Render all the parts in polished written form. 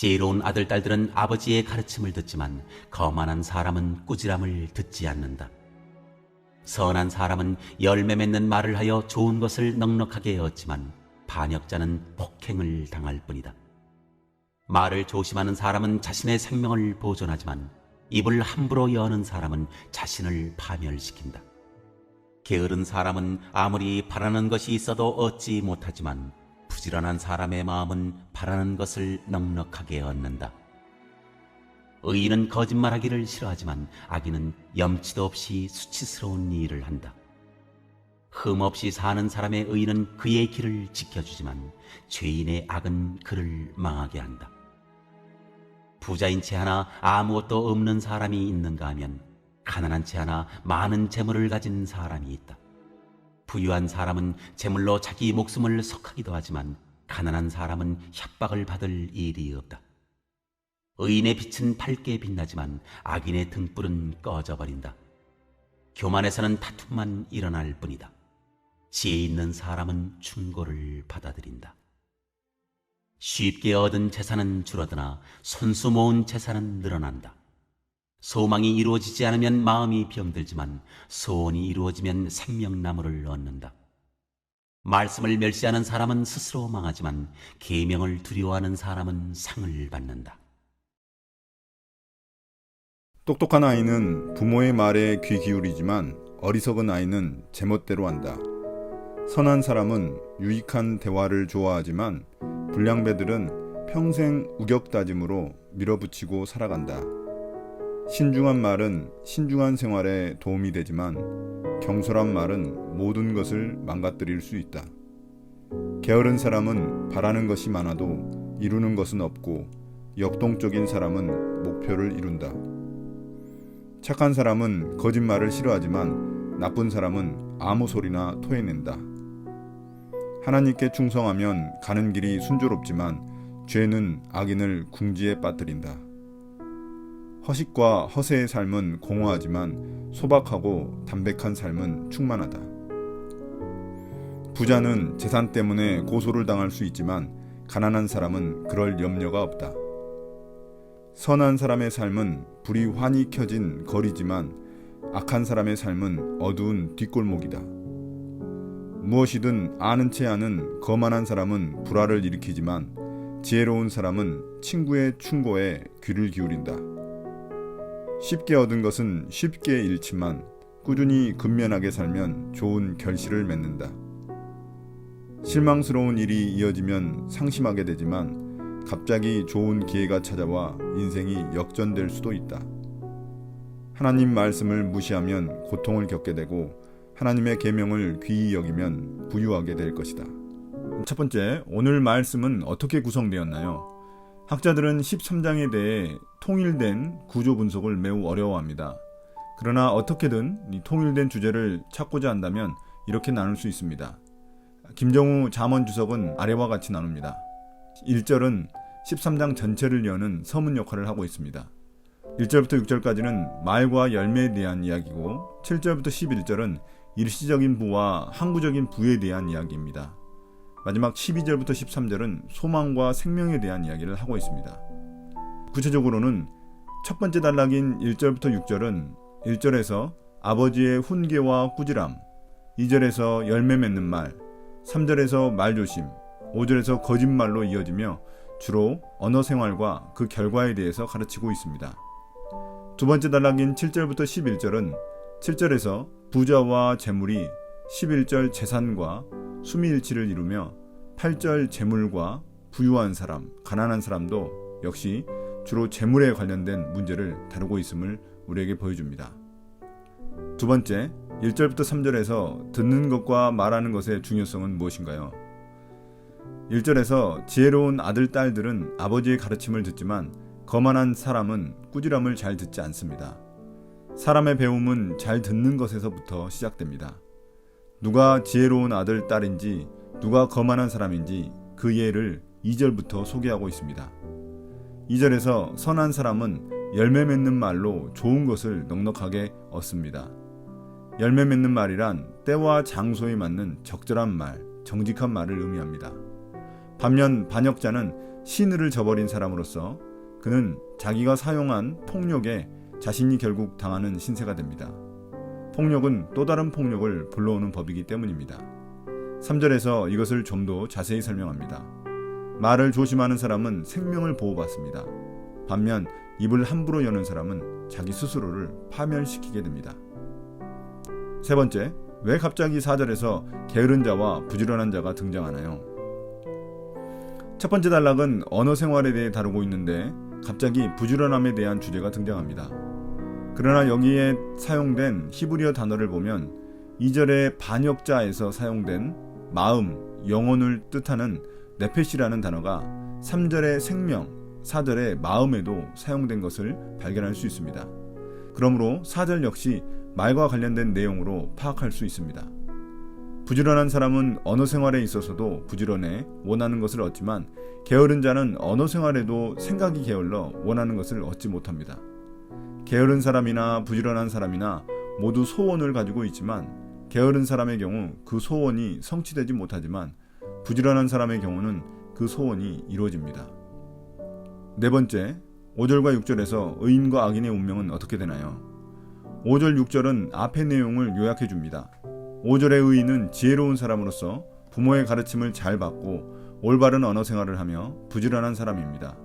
지혜로운 아들, 딸들은 아버지의 가르침을 듣지만 거만한 사람은 꾸지람을 듣지 않는다. 선한 사람은 열매 맺는 말을 하여 좋은 것을 넉넉하게 얻지만 반역자는 폭행을 당할 뿐이다. 말을 조심하는 사람은 자신의 생명을 보존하지만 입을 함부로 여는 사람은 자신을 파멸시킨다. 게으른 사람은 아무리 바라는 것이 있어도 얻지 못하지만 부지런한 사람의 마음은 바라는 것을 넉넉하게 얻는다. 의인은 거짓말하기를 싫어하지만 악인은 염치도 없이 수치스러운 일을 한다. 흠없이 사는 사람의 의인은 그의 길을 지켜주지만 죄인의 악은 그를 망하게 한다. 부자인 채 하나 아무것도 없는 사람이 있는가 하면 가난한 채 하나 많은 재물을 가진 사람이 있다. 부유한 사람은 재물로 자기 목숨을 석하기도 하지만 가난한 사람은 협박을 받을 일이 없다. 의인의 빛은 밝게 빛나지만 악인의 등불은 꺼져버린다. 교만에서는 다툼만 일어날 뿐이다. 지혜 있는 사람은 충고를 받아들인다. 쉽게 얻은 재산은 줄어드나 손수 모은 재산은 늘어난다. 소망이 이루어지지 않으면 마음이 병들지만 소원이 이루어지면 생명나무를 얻는다. 말씀을 멸시하는 사람은 스스로 망하지만 계명을 두려워하는 사람은 상을 받는다. 똑똑한 아이는 부모의 말에 귀 기울이지만 어리석은 아이는 제멋대로 한다. 선한 사람은 유익한 대화를 좋아하지만 불량배들은 평생 우격다짐으로 밀어붙이고 살아간다. 신중한 말은 신중한 생활에 도움이 되지만 경솔한 말은 모든 것을 망가뜨릴 수 있다. 게으른 사람은 바라는 것이 많아도 이루는 것은 없고 역동적인 사람은 목표를 이룬다. 착한 사람은 거짓말을 싫어하지만 나쁜 사람은 아무 소리나 토해낸다. 하나님께 충성하면 가는 길이 순조롭지만 죄는 악인을 궁지에 빠뜨린다. 허식과 허세의 삶은 공허하지만 소박하고 담백한 삶은 충만하다. 부자는 재산 때문에 고소를 당할 수 있지만 가난한 사람은 그럴 염려가 없다. 선한 사람의 삶은 불이 환히 켜진 거리지만 악한 사람의 삶은 어두운 뒷골목이다. 무엇이든 아는 채 아는 거만한 사람은 불화를 일으키지만 지혜로운 사람은 친구의 충고에 귀를 기울인다. 쉽게 얻은 것은 쉽게 잃지만 꾸준히 근면하게 살면 좋은 결실을 맺는다. 실망스러운 일이 이어지면 상심하게 되지만 갑자기 좋은 기회가 찾아와 인생이 역전될 수도 있다. 하나님 말씀을 무시하면 고통을 겪게 되고 하나님의 계명을 귀히 여기면 부유하게 될 것이다. 첫 번째, 오늘 말씀은 어떻게 구성되었나요? 학자들은 13장에 대해 통일된 구조 분석을 매우 어려워합니다. 그러나 어떻게든 이 통일된 주제를 찾고자 한다면 이렇게 나눌 수 있습니다. 김정우 잠언주석은 아래와 같이 나눕니다. 1절은 13장 전체를 여는 서문 역할을 하고 있습니다. 1절부터 6절까지는 말과 열매에 대한 이야기고 7절부터 11절은 일시적인 부와 항구적인 부에 대한 이야기입니다. 마지막 12절부터 13절은 소망과 생명에 대한 이야기를 하고 있습니다. 구체적으로는 첫 번째 단락인 1절부터 6절은 1절에서 아버지의 훈계와 꾸지람, 2절에서 열매 맺는 말, 3절에서 말조심, 5절에서 거짓말로 이어지며 주로 언어 생활과 그 결과에 대해서 가르치고 있습니다. 두 번째 단락인 7절부터 11절은 7절에서 부자와 재물이 11절 재산과 수미일치를 이루며 8절 재물과 부유한 사람, 가난한 사람도 역시 주로 재물에 관련된 문제를 다루고 있음을 우리에게 보여줍니다. 두 번째, 1절부터 3절에서 듣는 것과 말하는 것의 중요성은 무엇인가요? 1절에서 지혜로운 아들, 딸들은 아버지의 가르침을 듣지만 거만한 사람은 꾸지람을 잘 듣지 않습니다. 사람의 배움은 잘 듣는 것에서부터 시작됩니다. 누가 지혜로운 아들, 딸인지 누가 거만한 사람인지 그 예를 2절부터 소개하고 있습니다. 2절에서 선한 사람은 열매 맺는 말로 좋은 것을 넉넉하게 얻습니다. 열매 맺는 말이란 때와 장소에 맞는 적절한 말, 정직한 말을 의미합니다. 반면 반역자는 신의를 저버린 사람으로서 그는 자기가 사용한 폭력에 자신이 결국 당하는 신세가 됩니다. 폭력은 또 다른 폭력을 불러오는 법이기 때문입니다. 3절에서 이것을 좀 더 자세히 설명합니다. 말을 조심하는 사람은 생명을 보호받습니다. 반면 입을 함부로 여는 사람은 자기 스스로를 파멸시키게 됩니다. 세 번째, 왜 갑자기 4절에서 게으른 자와 부지런한 자가 등장하나요? 첫 번째 단락은 언어 생활에 대해 다루고 있는데 갑자기 부지런함에 대한 주제가 등장합니다. 그러나 여기에 사용된 히브리어 단어를 보면 2절의 반역자에서 사용된 마음, 영혼을 뜻하는 네페시라는 단어가 3절의 생명, 4절의 마음에도 사용된 것을 발견할 수 있습니다. 그러므로 4절 역시 말과 관련된 내용으로 파악할 수 있습니다. 부지런한 사람은 언어 생활에 있어서도 부지런해 원하는 것을 얻지만 게으른 자는 언어 생활에도 생각이 게을러 원하는 것을 얻지 못합니다. 게으른 사람이나 부지런한 사람이나 모두 소원을 가지고 있지만 게으른 사람의 경우 그 소원이 성취되지 못하지만 부지런한 사람의 경우는 그 소원이 이루어집니다. 네 번째, 5절과 6절에서 의인과 악인의 운명은 어떻게 되나요? 5절, 6절은 앞의 내용을 요약해 줍니다. 5절의 의인은 지혜로운 사람으로서 부모의 가르침을 잘 받고 올바른 언어 생활을 하며 부지런한 사람입니다.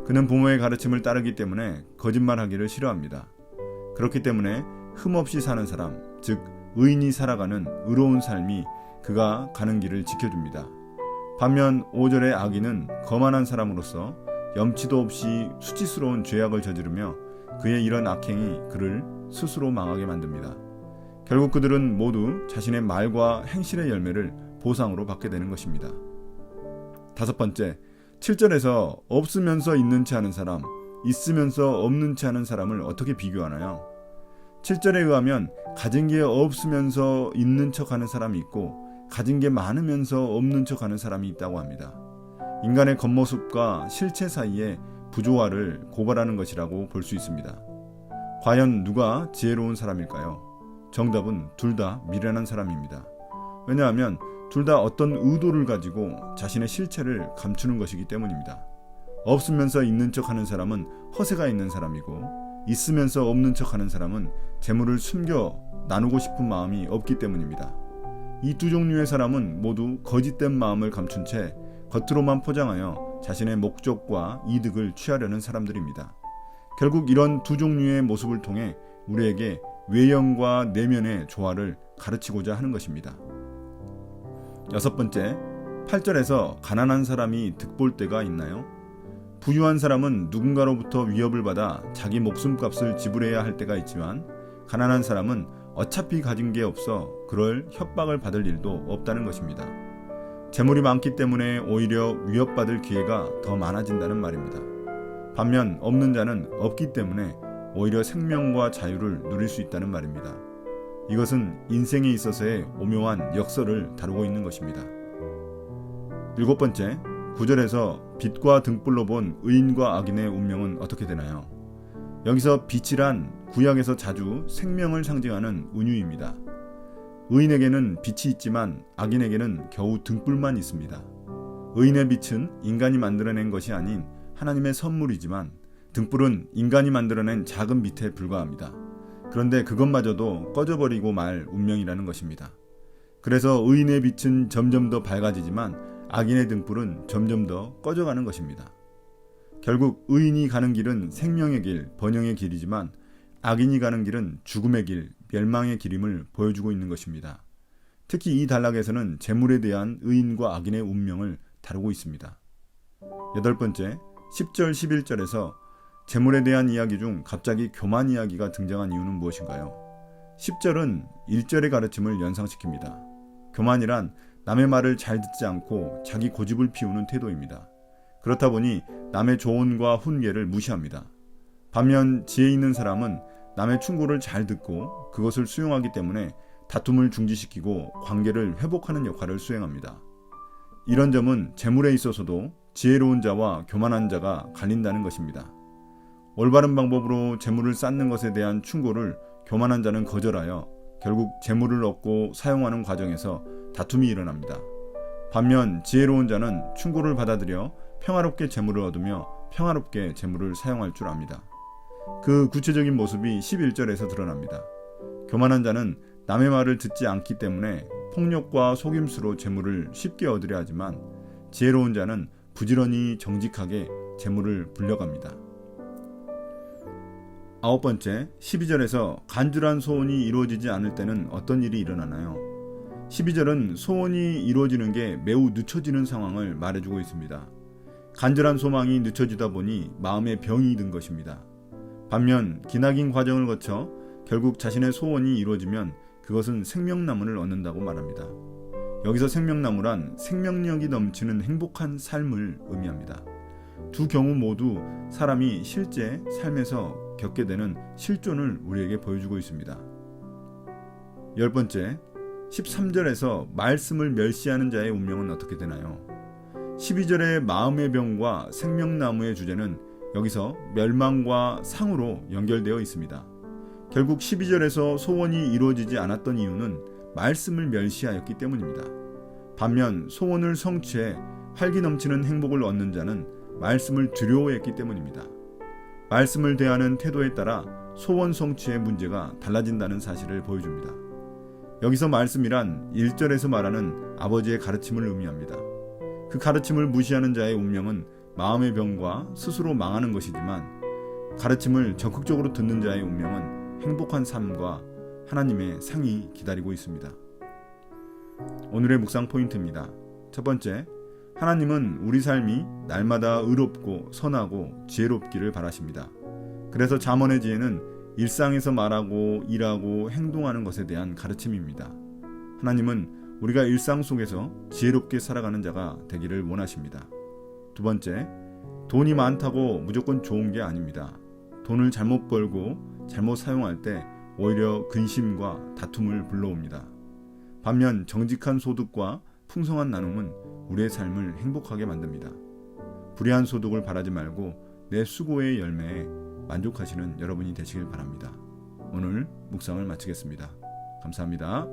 그는 부모의 가르침을 따르기 때문에 거짓말하기를 싫어합니다. 그렇기 때문에 흠없이 사는 사람, 즉 의인이 살아가는 의로운 삶이 그가 가는 길을 지켜줍니다. 반면 5절의 악인은 거만한 사람으로서 염치도 없이 수치스러운 죄악을 저지르며 그의 이런 악행이 그를 스스로 망하게 만듭니다. 결국 그들은 모두 자신의 말과 행실의 열매를 보상으로 받게 되는 것입니다. 다섯 번째, 7절에서 없으면서 있는 체 하는 사람, 있으면서 없는 체 하는 사람을 어떻게 비교하나요? 7절에 의하면 가진 게 없으면서 있는 척하는 사람이 있고 가진 게 많으면서 없는 척하는 사람이 있다고 합니다. 인간의 겉모습과 실체 사이의 부조화를 고발하는 것이라고 볼 수 있습니다. 과연 누가 지혜로운 사람일까요? 정답은 둘 다 미련한 사람입니다. 왜냐하면 둘 다 어떤 의도를 가지고 자신의 실체를 감추는 것이기 때문입니다. 없으면서 있는 척하는 사람은 허세가 있는 사람이고 있으면서 없는 척하는 사람은 재물을 숨겨 나누고 싶은 마음이 없기 때문입니다. 이 두 종류의 사람은 모두 거짓된 마음을 감춘 채 겉으로만 포장하여 자신의 목적과 이득을 취하려는 사람들입니다. 결국 이런 두 종류의 모습을 통해 우리에게 외형과 내면의 조화를 가르치고자 하는 것입니다. 여섯 번째, 8절에서 가난한 사람이 득볼 때가 있나요? 부유한 사람은 누군가로부터 위협을 받아 자기 목숨값을 지불해야 할 때가 있지만 가난한 사람은 어차피 가진 게 없어 그럴 협박을 받을 일도 없다는 것입니다. 재물이 많기 때문에 오히려 위협받을 기회가 더 많아진다는 말입니다. 반면 없는 자는 없기 때문에 오히려 생명과 자유를 누릴 수 있다는 말입니다. 이것은 인생에 있어서의 오묘한 역설을 다루고 있는 것입니다. 일곱 번째, 9절에서 빛과 등불로 본 의인과 악인의 운명은 어떻게 되나요? 여기서 빛이란 구약에서 자주 생명을 상징하는 은유입니다. 의인에게는 빛이 있지만 악인에게는 겨우 등불만 있습니다. 의인의 빛은 인간이 만들어낸 것이 아닌 하나님의 선물이지만 등불은 인간이 만들어낸 작은 빛에 불과합니다. 그런데 그것마저도 꺼져버리고 말 운명이라는 것입니다. 그래서 의인의 빛은 점점 더 밝아지지만 악인의 등불은 점점 더 꺼져가는 것입니다. 결국 의인이 가는 길은 생명의 길, 번영의 길이지만 악인이 가는 길은 죽음의 길, 멸망의 길임을 보여주고 있는 것입니다. 특히 이 단락에서는 재물에 대한 의인과 악인의 운명을 다루고 있습니다. 여덟 번째, 10절, 11절에서 재물에 대한 이야기 중 갑자기 교만 이야기가 등장한 이유는 무엇인가요? 10절은 1절의 가르침을 연상시킵니다. 교만이란 남의 말을 잘 듣지 않고 자기 고집을 피우는 태도입니다. 그렇다 보니 남의 조언과 훈계를 무시합니다. 반면 지혜 있는 사람은 남의 충고를 잘 듣고 그것을 수용하기 때문에 다툼을 중지시키고 관계를 회복하는 역할을 수행합니다. 이런 점은 재물에 있어서도 지혜로운 자와 교만한 자가 갈린다는 것입니다. 올바른 방법으로 재물을 쌓는 것에 대한 충고를 교만한 자는 거절하여 결국 재물을 얻고 사용하는 과정에서 다툼이 일어납니다. 반면 지혜로운 자는 충고를 받아들여 평화롭게 재물을 얻으며 평화롭게 재물을 사용할 줄 압니다. 그 구체적인 모습이 11절에서 드러납니다. 교만한 자는 남의 말을 듣지 않기 때문에 폭력과 속임수로 재물을 쉽게 얻으려 하지만 지혜로운 자는 부지런히 정직하게 재물을 불려갑니다. 9번째, 12절에서 간절한 소원이 이루어지지 않을 때는 어떤 일이 일어나나요? 12절은 소원이 이루어지는 게 매우 늦춰지는 상황을 말해주고 있습니다. 간절한 소망이 늦춰지다 보니 마음에 병이 든 것입니다. 반면 기나긴 과정을 거쳐 결국 자신의 소원이 이루어지면 그것은 생명나무를 얻는다고 말합니다. 여기서 생명나무란 생명력이 넘치는 행복한 삶을 의미합니다. 두 경우 모두 사람이 실제 삶에서 겪게 되는 실존을 우리에게 보여주고 있습니다. 10번째, 13절에서 말씀을 멸시하는 자의 운명은 어떻게 되나요? 12절의 마음의 병과 생명나무의 주제는 여기서 멸망과 상으로 연결되어 있습니다. 결국 12절에서 소원이 이루어지지 않았던 이유는 말씀을 멸시하였기 때문입니다. 반면 소원을 성취해 활기 넘치는 행복을 얻는 자는 말씀을 두려워했기 때문입니다. 말씀을 대하는 태도에 따라 소원 성취의 문제가 달라진다는 사실을 보여줍니다. 여기서 말씀이란 1절에서 말하는 아버지의 가르침을 의미합니다. 그 가르침을 무시하는 자의 운명은 마음의 병과 스스로 망하는 것이지만 가르침을 적극적으로 듣는 자의 운명은 행복한 삶과 하나님의 상이 기다리고 있습니다. 오늘의 묵상 포인트입니다. 첫 번째, 하나님은 우리 삶이 날마다 의롭고 선하고 지혜롭기를 바라십니다. 그래서 잠언의 지혜는 일상에서 말하고 일하고 행동하는 것에 대한 가르침입니다. 하나님은 우리가 일상 속에서 지혜롭게 살아가는 자가 되기를 원하십니다. 두 번째, 돈이 많다고 무조건 좋은 게 아닙니다. 돈을 잘못 벌고 잘못 사용할 때 오히려 근심과 다툼을 불러옵니다. 반면 정직한 소득과 풍성한 나눔은 우리의 삶을 행복하게 만듭니다. 불의한 소득을 바라지 말고 내 수고의 열매에 만족하시는 여러분이 되시길 바랍니다. 오늘 묵상을 마치겠습니다. 감사합니다.